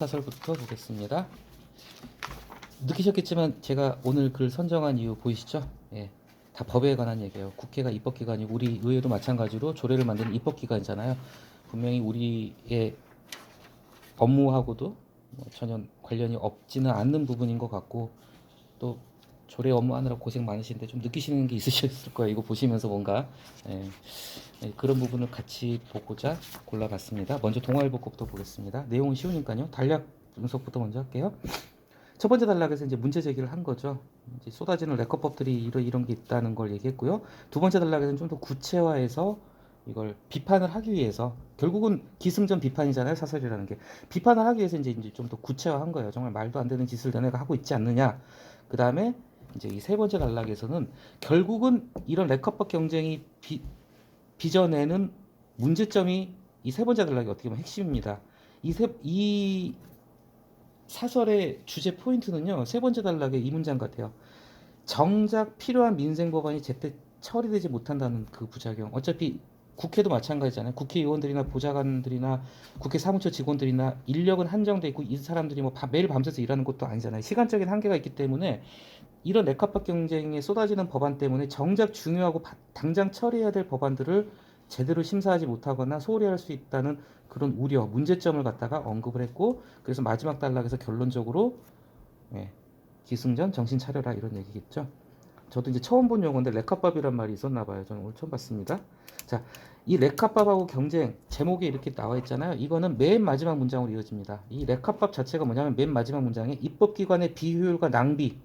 사설부터 보겠습니다. 느끼셨겠지만 제가 오늘 글 선정한 이유 보이시죠? 예, 다 법에 관한 얘기예요. 국회가 입법기관이고 우리 의회도 마찬가지로 조례를 만드는 입법기관이잖아요. 분명히 우리의 업무하고도 전혀 관련이 없지는 않는 부분인 것 같고, 또 조례 업무하느라 고생 많으신데 좀 느끼시는 게 있으셨을 거예요. 이거 보시면서 뭔가 그런 부분을 같이 보고자 골라봤습니다. 먼저 동아일보 것부터 보겠습니다. 내용은 쉬우니까요. 단락 분석부터 먼저 할게요. 첫 번째 단락에서 이제 문제 제기를 한 거죠. 이제 쏟아지는 레커법들이 이런 게 있다는 걸 얘기했고요. 두 번째 단락에서는 좀 더 구체화해서 이걸 비판을 하기 위해서, 결국은 기승전 비판이잖아요. 사설이라는 게 비판을 하기 위해서 이제 좀 더 구체화한 거예요. 정말 말도 안 되는 짓을 너네가 하고 있지 않느냐. 그 다음에 이제 이 세 번째 단락에서는 결국은 이런 레커법 경쟁이 빚어내는 문제점이 이 세 번째 단락이 어떻게 보면 핵심입니다. 이 사설의 주제 포인트는요, 세 번째 단락의 이 문장 같아요. 정작 필요한 민생 법안이 제때 처리되지 못한다는 그 부작용. 어차피 국회도 마찬가지잖아요. 국회의원들이나 보좌관들이나 국회 사무처 직원들이나 인력은 한정돼 있고, 이 사람들이 뭐 매일 밤새서 일하는 것도 아니잖아요. 시간적인 한계가 있기 때문에 이런 렉합법 경쟁에 쏟아지는 법안 때문에 정작 중요하고 당장 처리해야 될 법안들을 제대로 심사하지 못하거나 소홀히 할 수 있다는 그런 우려, 문제점을 갖다가 언급을 했고, 그래서 마지막 단락에서 결론적으로 기승전 정신 차려라 이런 얘기겠죠. 저도 이제 처음 본 용어인데 레카밥이란 말이 있었나 봐요. 저는 오늘 처음 봤습니다. 자, 이 레카밥하고 경쟁 제목에 이렇게 나와 있잖아요. 이거는 맨 마지막 문장으로 이어집니다. 이 레카밥 자체가 뭐냐면 맨 마지막 문장에 입법기관의 비효율과 낭비,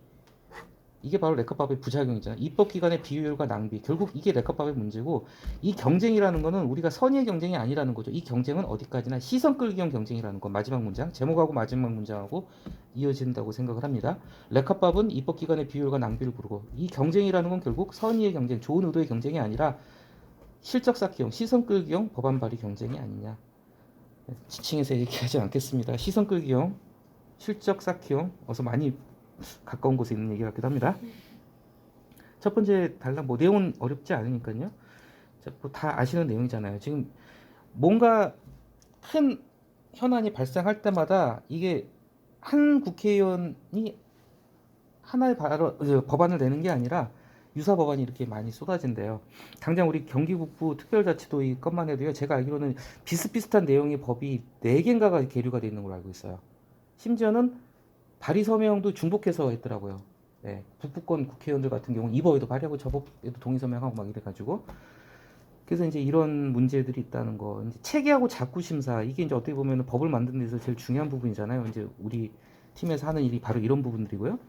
이게 바로 레카밥의 부작용이잖아요. 입법기관의 비효율과 낭비. 결국 이게 레카밥의 문제고, 이 경쟁이라는 거는 우리가 선의의 경쟁이 아니라는 거죠. 이 경쟁은 어디까지나 시선 끌기형 경쟁이라는 거. 마지막 문장, 제목하고 마지막 문장하고 이어진다고 생각을 합니다. 레카밥은 입법기관의 비효율과 낭비를 부르고, 이 경쟁이라는 건 결국 선의의 경쟁, 좋은 의도의 경쟁이 아니라 실적 쌓기형, 시선 끌기형 법안 발의 경쟁이 아니냐. 지칭해서 얘기하지 않겠습니다. 시선 끌기형, 실적 쌓기형, 어서 많이 가까운 곳에 있는 얘기 같기도 합니다. 첫 번째 단락, 뭐 내용은 어렵지 않으니까요. 다 아시는 내용이잖아요. 지금 뭔가 큰 현안이 발생할 때마다 이게 한 국회의원이 하나의 법안을 내는 게 아니라 유사 법안이 이렇게 많이 쏟아진대요. 당장 우리 경기북부 특별자치도의 것만 해도요, 제가 알기로는 비슷비슷한 내용의 법이 4개인가가 계류가 되어 있는 걸로 알고 있어요. 심지어는 발의 서명도 중복해서 했더라고요. 북부권 국회의원들 같은 경우는 이 법에도 발의하고 저 법에도 동의 서명하고 막 이래가지고, 그래서 이제 이런 문제들이 있다는 거. 이제 체계하고 자구 심사, 이게 이제 어떻게 보면 법을 만드는 데서 제일 중요한 부분이잖아요. 이제 우리 팀에서 하는 일이 바로 이런 부분들이고요.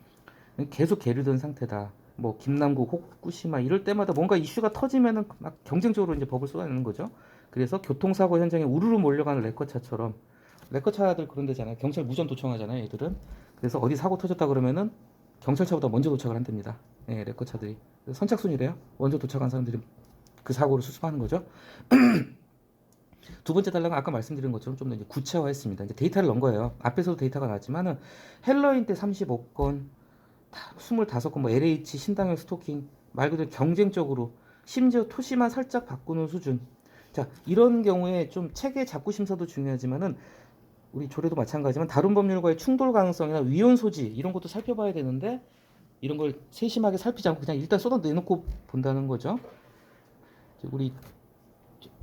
계속 계류된 상태다. 뭐 김남국, 후쿠시마 이럴 때마다 뭔가 이슈가 터지면은 막 경쟁적으로 이제 법을 쏟아내는 거죠. 그래서 교통사고 현장에 우르르 몰려가는 레커차처럼, 레커차들 그런 데잖아요. 경찰 무전 도청하잖아요, 얘들은. 그래서 어디 사고 터졌다 그러면은 경찰차보다 먼저 도착을 한답니다. 레커차들이. 선착순이래요. 먼저 도착한 사람들이 그 사고를 수습하는 거죠. 두 번째 단락은 아까 말씀드린 것처럼 좀 더 이제 구체화했습니다. 이제 데이터를 넣은 거예요. 앞에서도 데이터가 나왔지만은 헬로윈 때 35건, 25건, 뭐 LH 신당역 스토킹, 말 그대로 경쟁적으로, 심지어 토시만 살짝 바꾸는 수준. 자, 이런 경우에 좀 체계 잡구 심사도 중요하지만은 우리 조례도 마찬가지지만 다른 법률과의 충돌 가능성이나 위헌 소지 이런 것도 살펴봐야 되는데, 이런 걸 세심하게 살피지 않고 그냥 일단 쏟아 내놓고 본다는 거죠. 우리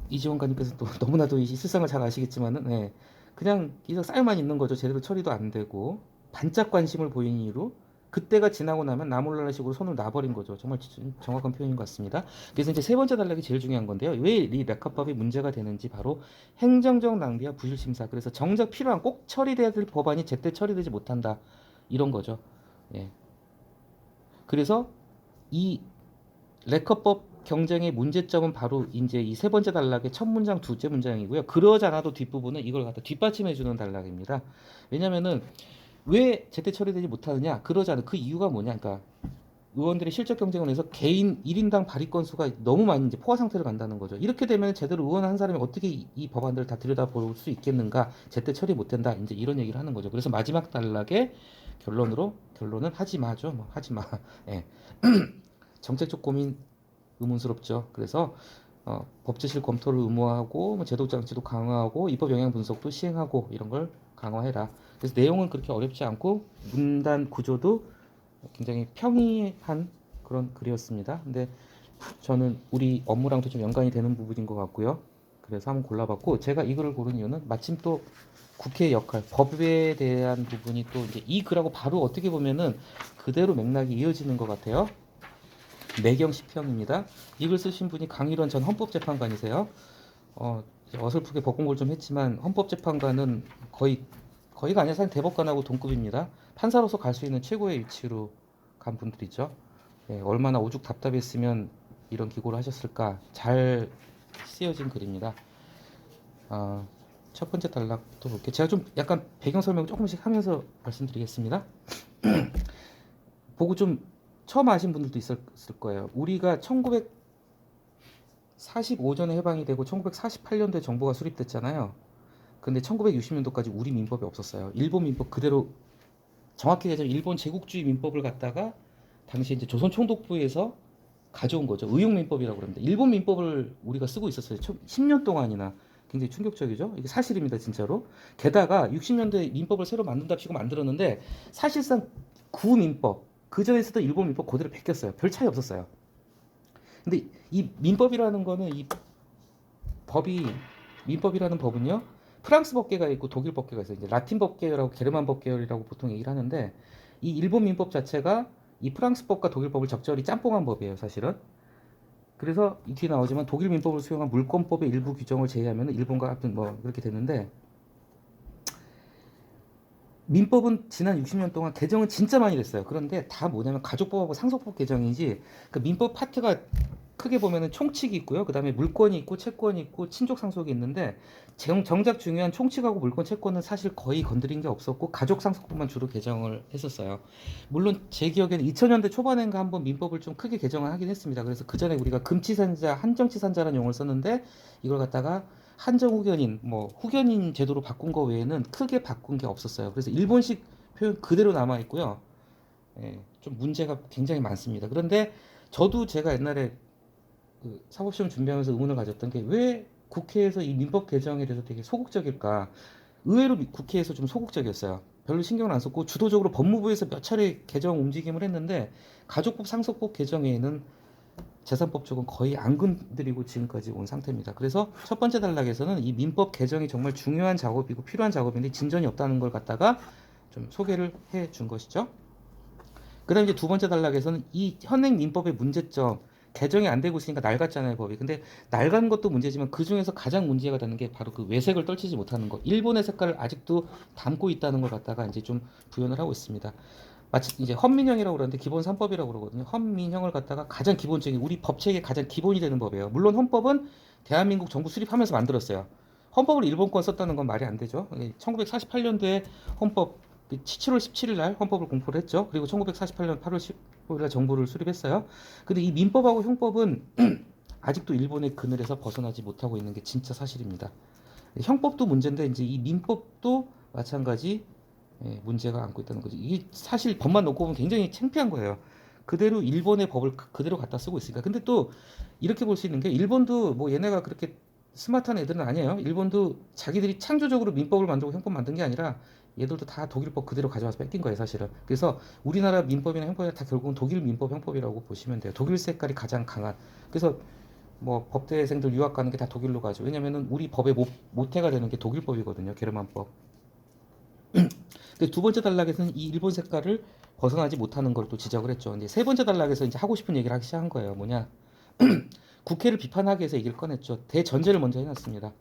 이지원 관님께서 또 너무나도 이 실상을 잘 아시겠지만은, 그냥 이거 쌓여만 있는 거죠. 제대로 처리도 안 되고 반짝 관심을 보이는 이유로 그때가 지나고 나면 나몰라라식으로 손을 놔버린 거죠. 정말 정확한 표현인 것 같습니다. 그래서 이제 세 번째 단락이 제일 중요한 건데요. 왜 이 레카법이 문제가 되는지, 바로 행정적 낭비와 부실심사. 그래서 정작 필요한 꼭 처리돼야 될 법안이 제때 처리되지 못한다, 이런 거죠. 그래서 이 레커법 경쟁의 문제점은 바로 이제 이 세 번째 단락의 첫 문장, 두째 문장이고요. 그러지 않아도 뒷부분은 이걸 갖다 뒷받침해주는 단락입니다. 왜냐면은 왜 제때 처리되지 못하느냐? 그러지 않은 그 이유가 뭐냐? 그러니까 의원들의 실적 경쟁을 해서 개인 1인당 발의 건수가 너무 많이 이제 포화 상태로 간다는 거죠. 이렇게 되면 제대로 의원 한 사람이 어떻게 이 법안들을 다 들여다볼 수 있겠는가? 제때 처리 못된다. 이제 이런 얘기를 하는 거죠. 그래서 마지막 단락의 결론은 하지 마죠. 뭐 하지 마. 정책적 고민 의문스럽죠. 그래서 법제실 검토를 의무화하고, 뭐 제도 장치도 강화하고, 입법 영향 분석도 시행하고, 이런 걸 강화해라. 그래서 내용은 그렇게 어렵지 않고 문단 구조도 굉장히 평이한 그런 글이었습니다. 근데 저는 우리 업무랑도 좀 연관이 되는 부분인 것 같고요. 그래서 한번 골라봤고, 제가 이 글을 고른 이유는 마침 또 국회의 역할, 법에 대한 부분이 또 이제 이 글하고 바로 어떻게 보면은 그대로 맥락이 이어지는 것 같아요. 매경 10평입니다. 이 글 쓰신 분이 강일원 전 헌법재판관이세요. 어설프게 법공부를 좀 했지만 헌법재판관은 거의가 아니라 사실 대법관하고 동급입니다. 판사로서 갈 수 있는 최고의 위치로 간 분들이죠. 예, 얼마나 오죽 답답했으면 이런 기고를 하셨을까. 잘 쓰여진 글입니다. 첫 번째 단락부터 볼게요. 제가 좀 약간 배경 설명 조금씩 하면서 말씀드리겠습니다. 보고 좀 처음 아신 분들도 있었을 거예요. 우리가 1945년에 해방이 되고 1948년도에 정부가 수립됐잖아요. 근데 1960년도까지 우리 민법이 없었어요. 일본 민법 그대로, 정확히 얘기하자면 일본 제국주의 민법을 갖다가 당시 이제 조선 총독부에서 가져온 거죠. 의용민법이라고 그럽니다. 일본 민법을 우리가 쓰고 있었어요. 10년 동안이나. 굉장히 충격적이죠. 이게 사실입니다, 진짜로. 게다가 60년대 민법을 새로 만든답시고 만들었는데 사실상 구민법, 그 전에 쓰던 일본 민법 그대로 베꼈어요. 별 차이 없었어요. 근데 이 민법이라는 거는 이 법이, 민법이라는 법은요, 프랑스 법계가 있고 독일 법계가 있어요. 이제 라틴 법계열하고 게르만 법계열이라고 보통 얘기를 하는데, 이 일본 민법 자체가 이 프랑스 법과 독일 법을 적절히 짬뽕한 법이에요, 사실은. 그래서 이 뒤에 나오지만 독일 민법을 수용한 물권법의 일부 규정을 제외하면 일본과 같은 뭐 그렇게 되는데, 민법은 지난 60년 동안 개정은 진짜 많이 됐어요. 그런데 다 뭐냐면 가족법하고 상속법 개정이지, 그 민법 파트가 크게 보면은 총칙이 있고요. 그 다음에 물권이 있고 채권이 있고 친족 상속이 있는데, 정작 중요한 총칙하고 물권 채권은 사실 거의 건드린 게 없었고 가족 상속법만 주로 개정을 했었어요. 물론 제 기억에는 2000년대 초반인가 한번 민법을 좀 크게 개정을 하긴 했습니다. 그래서 그 전에 우리가 금치산자, 한정치산자라는 용어를 썼는데, 이걸 갖다가 한정후견인, 뭐 후견인 제도로 바꾼 거 외에는 크게 바꾼 게 없었어요. 그래서 일본식 표현 그대로 남아 있고요. 예, 좀 문제가 굉장히 많습니다. 그런데 저도 제가 옛날에 그 사법시험 준비하면서 의문을 가졌던 게, 왜 국회에서 이 민법 개정에 대해서 되게 소극적일까? 의외로 국회에서 좀 소극적이었어요. 별로 신경을 안 썼고 주도적으로 법무부에서 몇 차례 개정 움직임을 했는데, 가족법, 상속법 개정에는 재산법 쪽은 거의 안 건드리고 지금까지 온 상태입니다. 그래서 첫 번째 단락에서는 이 민법 개정이 정말 중요한 작업이고 필요한 작업인데 진전이 없다는 걸 갖다가 좀 소개를 해 준 것이죠. 그 다음에 이제 두 번째 단락에서는 이 현행 민법의 문제점, 개정이 안 되고 있으니까 낡았잖아요, 법이. 근데 낡은 것도 문제지만 그 중에서 가장 문제가 되는 게 바로 그 외색을 떨치지 못하는 것, 일본의 색깔을 아직도 담고 있다는 걸 갖다가 이제 좀 부연을 하고 있습니다. 마치 이제 헌민형이라고 그러는데 기본 3법이라고 그러거든요. 헌민형을 갖다가 가장 기본적인, 우리 법체의 가장 기본이 되는 법이에요. 물론 헌법은 대한민국 정부 수립하면서 만들었어요. 헌법을 일본 건 썼다는 건 말이 안 되죠. 1948년도에 헌법 7월 17일 날 헌법을 공포를 했죠. 그리고 1948년 8월 15일 날 정부를 수립했어요. 근데 이 민법하고 형법은 아직도 일본의 그늘에서 벗어나지 못하고 있는 게 진짜 사실입니다. 형법도 문제인데 이제 이 민법도 마찬가지, 문제가 안고 있다는 거죠. 이게 사실 법만 놓고 보면 굉장히 창피한 거예요. 그대로 일본의 법을 그대로 갖다 쓰고 있으니까. 근데 또 이렇게 볼 수 있는 게, 일본도 뭐 얘네가 그렇게 스마트한 애들은 아니에요. 일본도 자기들이 창조적으로 민법을 만들고 형법 만든 게 아니라 얘들도 다 독일법 그대로 가져와서 뺏긴 거예요, 사실은. 그래서 우리나라 민법이나 형법이 다 결국은 독일 민법 형법이라고 보시면 돼요. 독일 색깔이 가장 강한. 그래서 뭐 법대생들 유학 가는 게 다 독일로 가죠. 왜냐면은 우리 법의 모태가 되는 게 독일법이거든요, 게르만법. 두 번째 단락에서는 이 일본 색깔을 벗어나지 못하는 걸 또 지적을 했죠. 근데 세 번째 단락에서 이제 하고 싶은 얘기를 하기 시작한 거예요. 뭐냐? 국회를 비판하기 위해서 얘기를 꺼냈죠. 대전제를 먼저 해놨습니다.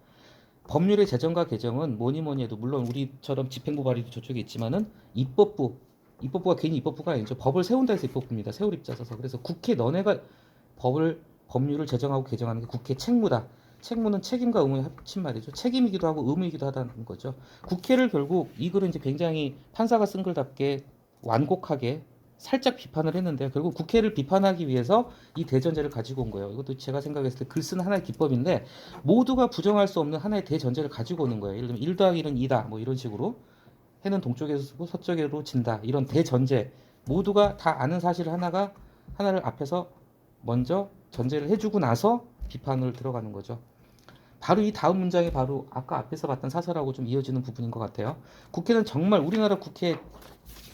법률의 제정과 개정은 뭐니 뭐니 해도, 물론 우리처럼 집행부 발의도 저쪽에 있지만은 입법부가 괜히 입법부가 아니죠. 법을 세운다 해서 입법부입니다. 세울 입자 써서. 그래서 국회 너네가 법률을 제정하고 개정하는 게 국회 책무다. 책무는 책임과 의무의 합친 말이죠. 책임이기도 하고 의무이기도 하다는 거죠. 국회를 결국, 이 글은 이제 굉장히 판사가 쓴 글답게 완곡하게 살짝 비판을 했는데요. 결국 국회를 비판하기 위해서 이 대전제를 가지고 온 거예요. 이것도 제가 생각했을 때 글 쓰는 하나의 기법인데, 모두가 부정할 수 없는 하나의 대전제를 가지고 오는 거예요. 예를 들면 1 더하기 1은 2다. 뭐 이런 식으로. 해는 동쪽에서 쓰고 서쪽으로 진다. 이런 대전제. 모두가 다 아는 사실 하나를 앞에서 먼저 전제를 해주고 나서 비판을 들어가는 거죠. 바로 이 다음 문장이 바로 아까 앞에서 봤던 사설하고 좀 이어지는 부분인 것 같아요. 국회는 정말 우리나라 국회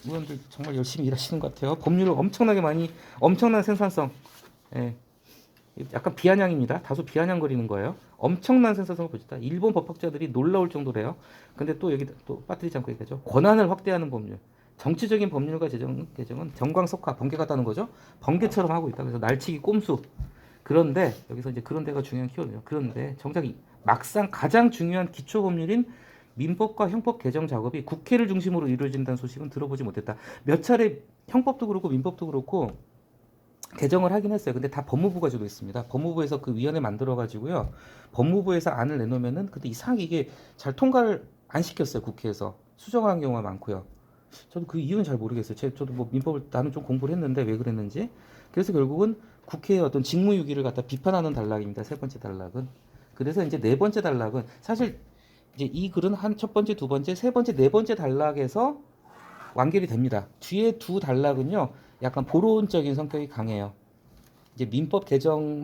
의원들 정말 열심히 일하시는 것 같아요. 법률을 엄청나게 많이 엄청난 생산성. 예. 약간 비아냥입니다. 다소 비아냥거리는 거예요. 엄청난 생산성을 보였다. 일본 법학자들이 놀라울 정도래요. 근데 또 여기 또 빠뜨리지 않고 얘기하죠. 권한을 확대하는 법률. 정치적인 법률과 개정은 정광석화, 번개가 다는 거죠. 번개처럼 하고 있다. 그래서 날치기 꼼수. 그런데 여기서 이제 그런 데가 중요한 키워드예요. 그런데 정작 막상 가장 중요한 기초 법률인 민법과 형법 개정 작업이 국회를 중심으로 이루어진다는 소식은 들어보지 못했다. 몇 차례 형법도 그렇고 민법도 그렇고 개정을 하긴 했어요. 근데 다 법무부가 주도했습니다. 법무부에서 그 위원회 만들어 가지고요. 법무부에서 안을 내놓으면은 근데 이상하게 이게 잘 통과를 안 시켰어요. 국회에서 수정을 한 경우가 많고요. 저도 그 이유는 잘 모르겠어요. 저도 뭐 민법을 나는 좀 공부를 했는데 왜 그랬는지. 그래서 결국은 국회의 어떤 직무유기를 갖다 비판하는 단락입니다. 세 번째 단락은. 그래서 이제 네 번째 단락은 사실 이제 이 글은 한 첫 번째, 두 번째, 세 번째, 네 번째 단락에서 완결이 됩니다. 뒤에 두 단락은요, 약간 보론적인 성격이 강해요. 이제 민법 개정의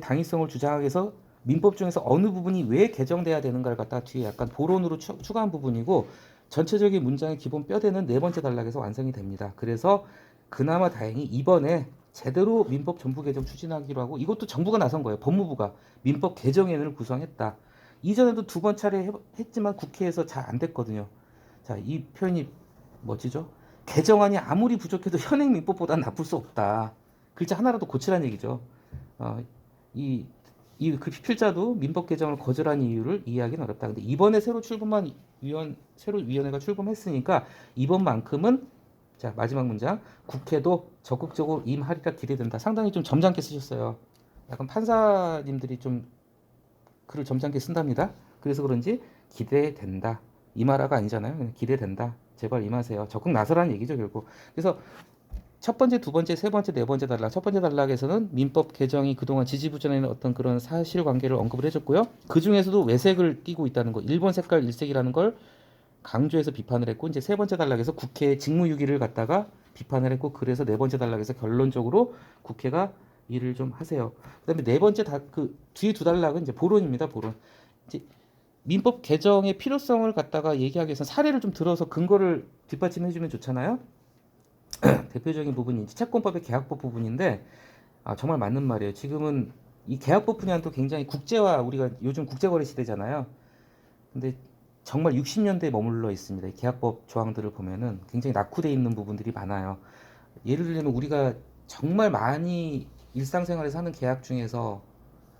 당위성을 주장하기 위해서 민법 중에서 어느 부분이 왜 개정돼야 되는가를 갖다가 뒤에 약간 보론으로 추가한 부분이고 전체적인 문장의 기본 뼈대는 네 번째 단락에서 완성이 됩니다. 그래서 그나마 다행히 이번에 제대로 민법 전부 개정 추진하기로 하고 이것도 정부가 나선 거예요. 법무부가 민법 개정위원회를 구성했다. 이전에도 두 번 차례 했지만 국회에서 잘 안 됐거든요. 자, 이 표현이 멋지죠? 개정안이 아무리 부족해도 현행 민법보다 나쁠 수 없다. 글자 하나라도 고치라는 얘기죠. 어, 그 필자도 민법 개정을 거절한 이유를 이해하기는 어렵다. 근데 이번에 새로 위원회가 출범했으니까 이번만큼은 자, 마지막 문장. 국회도 적극적으로 임하리라 기대된다. 상당히 좀 점잖게 쓰셨어요. 약간 판사님들이 좀 글을 점잖게 쓴답니다. 그래서 그런지 기대된다. 임하라가 아니잖아요. 그냥 기대된다. 제발 임하세요. 적극 나서라는 얘기죠, 결국. 그래서 첫 번째, 두 번째, 세 번째, 네 번째 단락. 첫 번째 단락에서는 민법 개정이 그동안 지지부진한 어떤 그런 사실관계를 언급을 해줬고요. 그 중에서도 외색을 띠고 있다는 거, 일본 색깔 일색이라는 걸 강조해서 비판을 했고, 이제 세 번째 단락에서 국회의 직무유기를 갖다가 비판을 했고, 그래서 네 번째 단락에서 결론적으로 국회가 일을 좀 하세요. 그다음에 네 번째 그 뒤에 두 단락은 이제 보론입니다. 보론. 이제 민법 개정의 필요성을 갖다가 얘기하기 위해서 사례를 좀 들어서 근거를 뒷받침해주면 좋잖아요. 대표적인 부분이 이제 채권법의 계약법 부분인데 정말 맞는 말이에요. 지금은 이 계약법 분야도 굉장히 국제화 우리가 요즘 국제거래 시대잖아요. 근데 정말 60년대에 머물러 있습니다. 이 계약법 조항들을 보면은 굉장히 낙후돼 있는 부분들이 많아요. 예를 들면 우리가 정말 많이 일상생활에서 하는 계약 중에서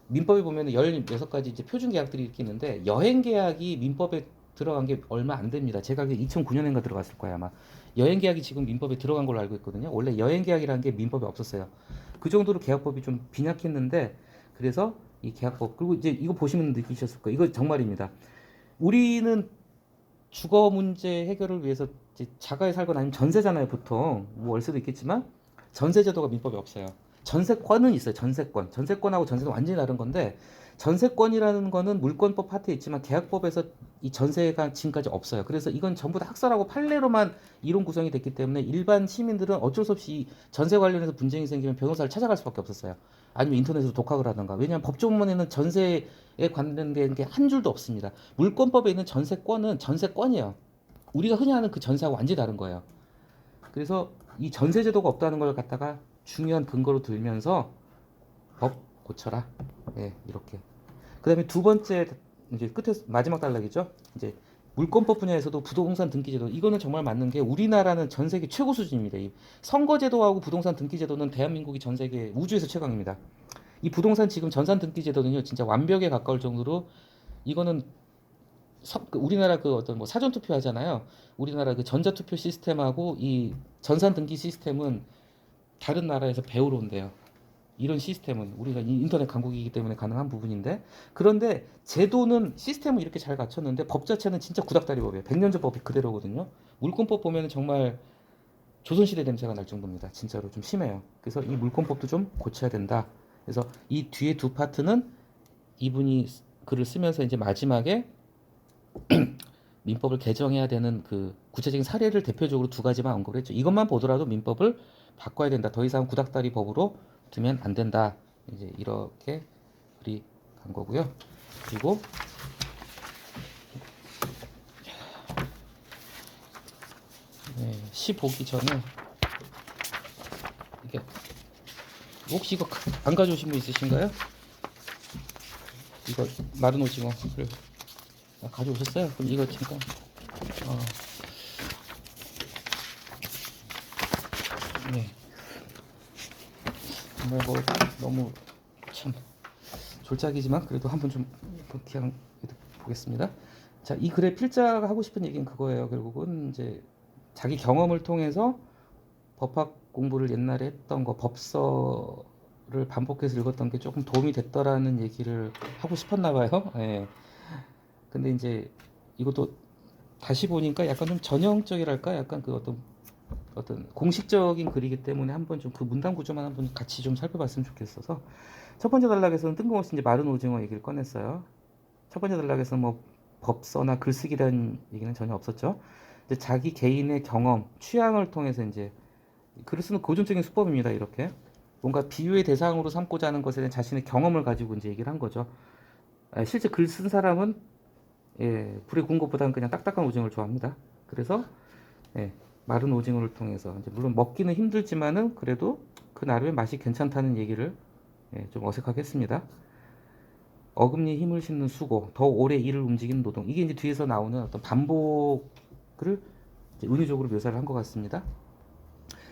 민법에 보면 16가지 이제 표준 계약들이 이렇게 있는데 여행 계약이 민법에 들어간 게 얼마 안 됩니다. 제가 그게 2009년인가 들어갔을 거예요, 아마. 여행 계약이 지금 민법에 들어간 걸로 알고 있거든요. 원래 여행 계약이라는 게 민법에 없었어요. 그 정도로 계약법이 좀 빈약했는데 그래서 이 계약법 그리고 이제 이거 보시면 느끼셨을 거예요. 이거 정말입니다. 우리는 주거 문제 해결을 위해서 이제 자가에 살거나 아니면 전세잖아요, 보통. 뭐 월세도 있겠지만 전세 제도가 민법에 없어요. 전세권은 있어요. 전세권. 전세권하고 전세는 완전히 다른 건데 전세권이라는 거는 물권법 파트에 있지만 계약법에서 이 전세가 지금까지 없어요. 그래서 이건 전부 다 학설하고 판례로만 이론 구성이 됐기 때문에 일반 시민들은 어쩔 수 없이 전세 관련해서 분쟁이 생기면 변호사를 찾아갈 수밖에 없었어요. 아니면 인터넷으로 독학을 하던가. 왜냐하면 법조문에는 전세에 관련된 게 한 줄도 없습니다. 물권법에 있는 전세권은 전세권이에요. 우리가 흔히 하는 그 전세하고 완전히 다른 거예요. 그래서 이 전세 제도가 없다는 걸 갖다가 중요한 근거로 들면서 법 고쳐라. 예, 이렇게. 그다음에 두 번째 이제 끝에 마지막 단락이죠. 이제 물권법 분야에서도 부동산 등기제도 이거는 정말 맞는 게 우리나라는 전 세계 최고 수준입니다. 이 선거제도하고 부동산 등기제도는 대한민국이 전 세계 우주에서 최강입니다. 이 부동산 지금 전산 등기제도는요 진짜 완벽에 가까울 정도로 이거는 우리나라 그 어떤 뭐 사전 투표 하잖아요. 우리나라 그 전자 투표 시스템하고 이 전산 등기 시스템은 다른 나라에서 배우러 온대요. 이런 시스템은 우리가 인터넷 강국이기 때문에 가능한 부분인데 그런데 제도는 시스템을 이렇게 잘 갖췄는데 법 자체는 진짜 구닥다리 법이에요. 100년 전 법이 그대로거든요. 물권법 보면은 정말 조선시대 냄새가 날 정도입니다. 진짜로 좀 심해요. 그래서 이 물권법도 좀 고쳐야 된다. 그래서 이 뒤에 두 파트는 이분이 글을 쓰면서 이제 마지막에 민법을 개정해야 되는 그 구체적인 사례를 대표적으로 두 가지만 언급을 했죠. 이것만 보더라도 민법을 바꿔야 된다. 더 이상 구닥다리 법으로 두면 안 된다. 이제 이렇게 글이 간 거고요. 그리고 시 보기 전에 이게 혹시 이거 안 가져오신 분 있으신가요? 이거 마른 오징어를 가져오셨어요? 그럼 이거 잠깐 네. 정말 뭐 너무 참 졸작이지만 그래도 한번 좀 그냥 보겠습니다. 자, 이 글의 필자가 하고 싶은 얘기는 그거예요. 결국은 이제 자기 경험을 통해서 법학 공부를 옛날에 했던 거 법서를 반복해서 읽었던 게 조금 도움이 됐더라는 얘기를 하고 싶었나 봐요. 예. 근데 이제 이것도 다시 보니까 약간 좀 전형적이랄까, 약간 그 어떤 공식적인 글이기 때문에 한번 좀 그 문단 구조만 한번 같이 좀 살펴봤으면 좋겠어서 첫 번째 단락에서는 뜬금없이 이제 마른 오징어 얘기를 꺼냈어요. 첫 번째 단락에서 뭐 법서나 글쓰기라는 얘기는 전혀 없었죠. 이제 자기 개인의 경험, 취향을 통해서 이제 글을 쓰는 고전적인 수법입니다. 이렇게 뭔가 비유의 대상으로 삼고자 하는 것에 대한 자신의 경험을 가지고 이제 얘기를 한 거죠. 실제 글 쓴 사람은 불에 구운 것보다는 그냥 딱딱한 오징어를 좋아합니다. 그래서 마른 오징어를 통해서 이제 물론 먹기는 힘들지만은 그래도 그 나름의 맛이 괜찮다는 얘기를 좀 어색하게 했습니다. 어금니에 힘을 싣는 수고, 더 오래 일을 움직이는 노동. 이게 이제 뒤에서 나오는 어떤 반복을 이제 은유적으로 묘사를 한 것 같습니다.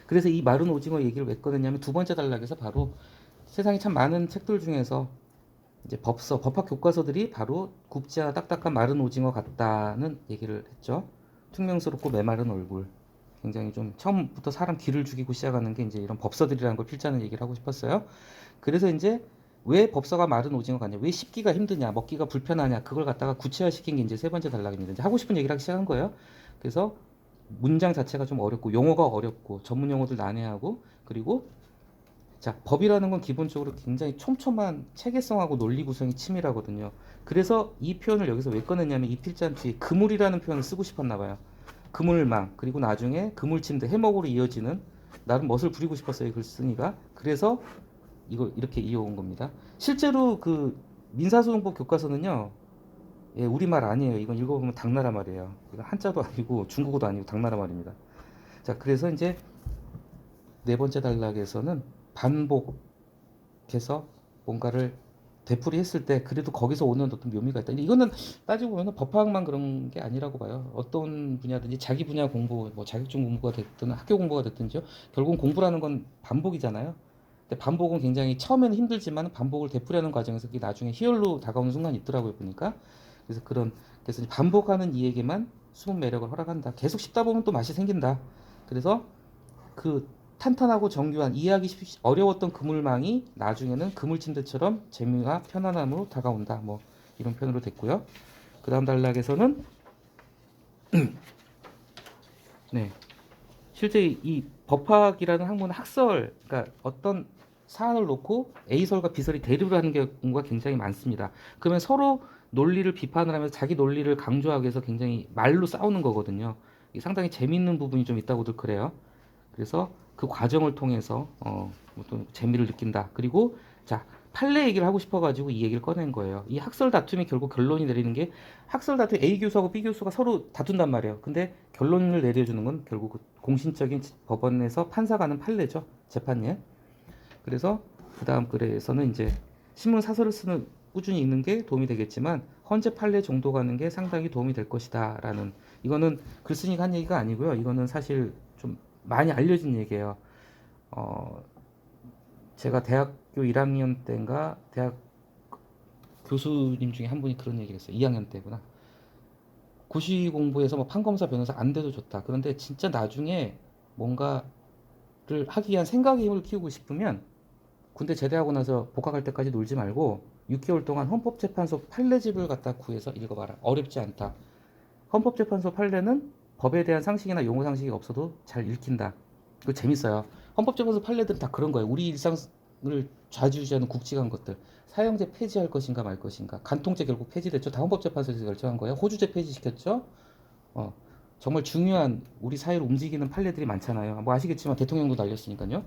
그래서 이 마른 오징어 얘기를 왜 꺼냈냐면 두 번째 단락에서 바로 세상에 참 많은 책들 중에서 이제 법서, 법학 교과서들이 바로 굽지 않아 딱딱한 마른 오징어 같다는 얘기를 했죠. 퉁명스럽고 메마른 얼굴. 굉장히 좀 처음부터 사람 기를 죽이고 시작하는 게 이제 이런 법서들이라는 걸 필자는 얘기를 하고 싶었어요. 그래서 이제 왜 법서가 마른 오징어 같냐, 왜 씹기가 힘드냐, 먹기가 불편하냐, 그걸 갖다가 구체화시킨 게 이제 세 번째 단락입니다. 이제 하고 싶은 얘기를 하기 시작한 거예요. 그래서 문장 자체가 좀 어렵고 용어가 어렵고 전문 용어들 난해하고 그리고 자, 법이라는 건 기본적으로 굉장히 촘촘한 체계성하고 논리 구성이 치밀하거든요. 그래서 이 표현을 여기서 왜 꺼냈냐면 이 필자는 뒤에 그물이라는 표현을 쓰고 싶었나 봐요. 그물망, 그리고 나중에 그물침대, 해먹으로 이어지는 나름 멋을 부리고 싶었어요, 글쓴이가. 그래서 이거 이렇게 이어온 겁니다. 실제로 그 민사소송법 교과서는요, 우리말 아니에요. 이건 읽어보면 당나라 말이에요. 이거 한자도 아니고 중국어도 아니고 당나라 말입니다. 자, 그래서 이제 네 번째 단락에서는 반복해서 뭔가를 되풀이했을 때 그래도 거기서 오는 어떤 묘미가 있다. 이거는 따지고 보면 법학만 그런 게 아니라고 봐요. 어떤 분야든지 자기 분야 공부, 뭐 자격증 공부가 됐든 학교 공부가 됐든지요. 결국은 공부라는 건 반복이잖아요. 근데 반복은 굉장히 처음에는 힘들지만 반복을 되풀이하는 과정에서 그게 나중에 희열로 다가오는 순간이 있더라고요, 보니까. 그래서 반복하는 이에게만 숨은 매력을 허락한다. 계속 씹다 보면 또 맛이 생긴다. 그래서 그 탄탄하고 정교한 이해하기 어려웠던 그물망이 나중에는 그물침대처럼 재미와 편안함으로 다가온다. 뭐 이런 표현으로 됐고요. 그 다음 단락에서는 네, 실제 이 법학이라는 학문은 학설, 그러니까 어떤 사안을 놓고 A설과 B설이 대립을 하는 경우가 굉장히 많습니다. 그러면 서로 논리를 비판을 하면서 자기 논리를 강조하기 위해서 굉장히 말로 싸우는 거거든요. 상당히 재미있는 부분이 좀 있다고들 그래요. 그래서 그 과정을 통해서 또 재미를 느낀다. 그리고 자, 판례 얘기를 하고 싶어가지고 이 얘기를 꺼낸 거예요. 이 학설 다툼이 결국 결론이 내리는 게 학설 다툼 A 교수하고 B 교수가 서로 다툰단 말이에요. 근데 결론을 내려주는 건 결국 그 공신적인 법원에서 판사가 하는 판례죠. 재판예. 그래서 그 다음 글에서는 이제 신문 사설을 쓰는 꾸준히 읽는 게 도움이 되겠지만 헌재 판례 정도 가는 게 상당히 도움이 될 것이다라는 이거는 글쓴이가 한 얘기가 아니고요. 이거는 사실 좀 많이 알려진 얘기예요. 제가 대학교 1학년 때인가 대학 교수님 중에 한 분이 그런 얘기를 했어요. 2학년 때구나. 고시 공부해서 뭐 판검사 변호사 안 돼도 좋다. 그런데 진짜 나중에 뭔가를 하기 위한 생각의 힘을 키우고 싶으면 군대 제대하고 나서 복학할 때까지 놀지 말고 6개월 동안 헌법재판소 판례집을 갖다 구해서 읽어봐라. 어렵지 않다. 헌법재판소 판례는 법에 대한 상식이나 용어 상식이 없어도 잘 읽힌다. 그거 재밌어요. 헌법재판소 판례들은 다 그런 거예요. 우리 일상을 좌지우지하는 굵직한 것들. 사형제 폐지할 것인가 말 것인가. 간통죄 결국 폐지됐죠. 다 헌법재판소에서 결정한 거예요. 호주제 폐지시켰죠. 어, 정말 중요한 우리 사회를 움직이는 판례들이 많잖아요. 뭐 아시겠지만 대통령도 날렸으니까요.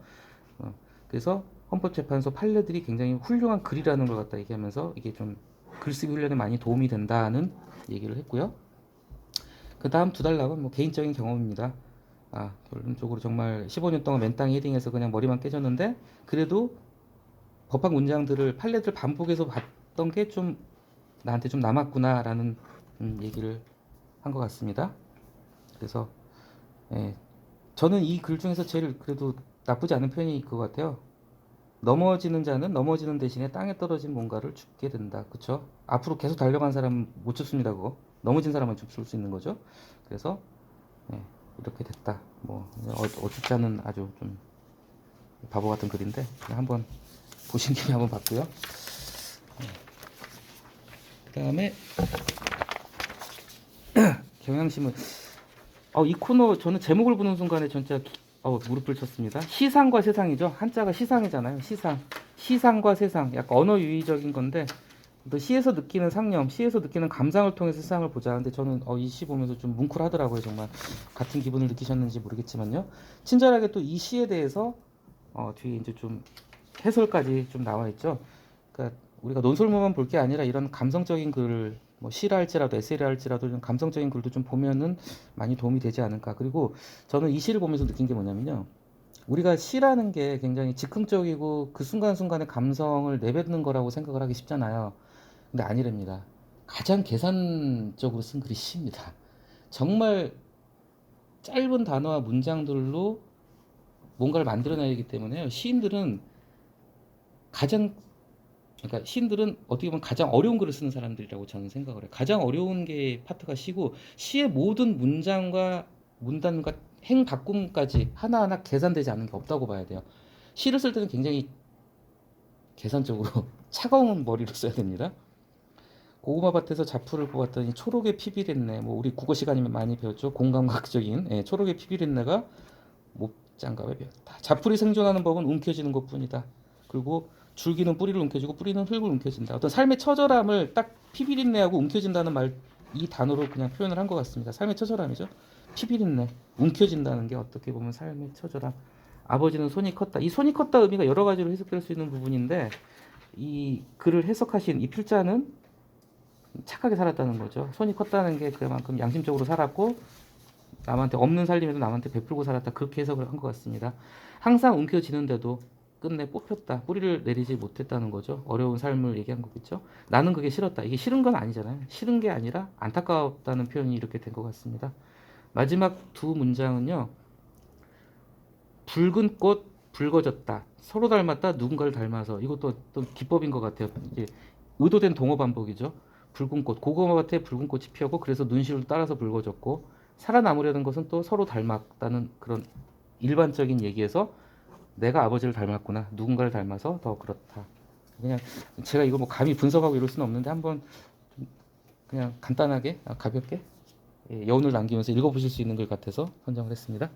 그래서 헌법재판소 판례들이 굉장히 훌륭한 글이라는 걸 갖다 얘기하면서 이게 좀 글쓰기 훈련에 많이 도움이 된다는 얘기를 했고요. 그 다음 두 단락은 뭐 개인적인 경험입니다. 결론적으로 정말 15년 동안 맨땅 헤딩해서 그냥 머리만 깨졌는데 그래도 법학 문장들을 판례들 반복해서 봤던 게 좀 나한테 좀 남았구나라는 얘기를 한 것 같습니다. 그래서 저는 이 글 중에서 제일 그래도 나쁘지 않은 표현이 그거 같아요. 넘어지는 자는 넘어지는 대신에 땅에 떨어진 뭔가를 줍게 된다. 그쵸? 앞으로 계속 달려간 사람은 못 줍습니다. 그거 넘어진 사람만 줄 수 있는 거죠. 그래서 이렇게 됐다. 뭐 어줍자는 아주 좀 바보 같은 글인데 그냥 한번 보신 김에 한번 봤고요. 그 다음에 경향신문. 이 코너 저는 제목을 보는 순간에 진짜 무릎을 쳤습니다. 시상과 세상이죠. 한자가 시상이잖아요. 시상과 세상. 약간 언어 유희적인 건데 또 시에서 느끼는 상념, 시에서 느끼는 감상을 통해서 세상을 보자. 근데 저는 이 시 보면서 좀 뭉클하더라고요. 정말 같은 기분을 느끼셨는지 모르겠지만요. 친절하게 또 이 시에 대해서 뒤에 이제 좀 해설까지 좀 나와 있죠. 그러니까 우리가 논술문만 볼 게 아니라 이런 감성적인 글을 뭐 시라 할지라도 에세이라 할지라도 이런 감성적인 글도 좀 보면은 많이 도움이 되지 않을까. 그리고 저는 이 시를 보면서 느낀 게 뭐냐면요. 우리가 시라는 게 굉장히 즉흥적이고 그 순간순간의 감성을 내뱉는 거라고 생각을 하기 쉽잖아요. 근데 아니랍니다. 가장 계산적으로 쓴 글이 시입니다. 정말 짧은 단어와 문장들로 뭔가를 만들어내기 때문에요. 그러니까 시인들은 어떻게 보면 가장 어려운 글을 쓰는 사람들이라고 저는 생각을 해요. 가장 어려운 게 파트가 시고 시의 모든 문장과 문단과 행바꿈까지 하나하나 계산되지 않는 게 없다고 봐야 돼요. 시를 쓸 때는 굉장히 계산적으로 차가운 머리로 써야 됩니다. 고구마 밭에서 자풀을 보았더니 초록의 피비린내. 뭐 우리 국어 시간이면 많이 배웠죠. 공감각적인 초록의 피비린내가 목장갑에 배었다. 자풀이 생존하는 법은 움켜쥐는 것뿐이다. 그리고 줄기는 뿌리를 움켜쥐고 뿌리는 흙을 움켜쥔다. 어떤 삶의 처절함을 딱 피비린내하고 움켜진다는 말, 이 단어로 그냥 표현을 한 것 같습니다. 삶의 처절함이죠. 피비린내, 움켜진다는 게 어떻게 보면 삶의 처절함. 아버지는 손이 컸다. 이 손이 컸다 의미가 여러 가지로 해석될 수 있는 부분인데 이 글을 해석하신 이 필자는 착하게 살았다는 거죠. 손이 컸다는 게 그만큼 양심적으로 살았고 남한테 없는 살림에도 남한테 베풀고 살았다. 그렇게 해석을 한 것 같습니다. 항상 움켜쥐는데도 끝내 뽑혔다. 뿌리를 내리지 못했다는 거죠. 어려운 삶을 얘기한 거겠죠. 나는 그게 싫었다. 이게 싫은 건 아니잖아요. 싫은 게 아니라 안타깝다는 표현이 이렇게 된 것 같습니다. 마지막 두 문장은요. 붉은 꽃 붉어졌다. 서로 닮았다. 누군가를 닮아서. 이것도 어떤 기법인 것 같아요. 이게 의도된 동어 반복이죠. 붉은 꽃, 고구마밭에 붉은 꽃이 피었고 그래서 눈시울을 따라서 붉어졌고 살아남으려는 것은 또 서로 닮았다는 그런 일반적인 얘기에서 내가 아버지를 닮았구나. 누군가를 닮아서 더 그렇다. 그냥 제가 이거 뭐 감히 분석하고 이럴 수는 없는데 한번 그냥 간단하게 가볍게 여운을 남기면서 읽어보실 수 있는 글 같아서 선정을 했습니다.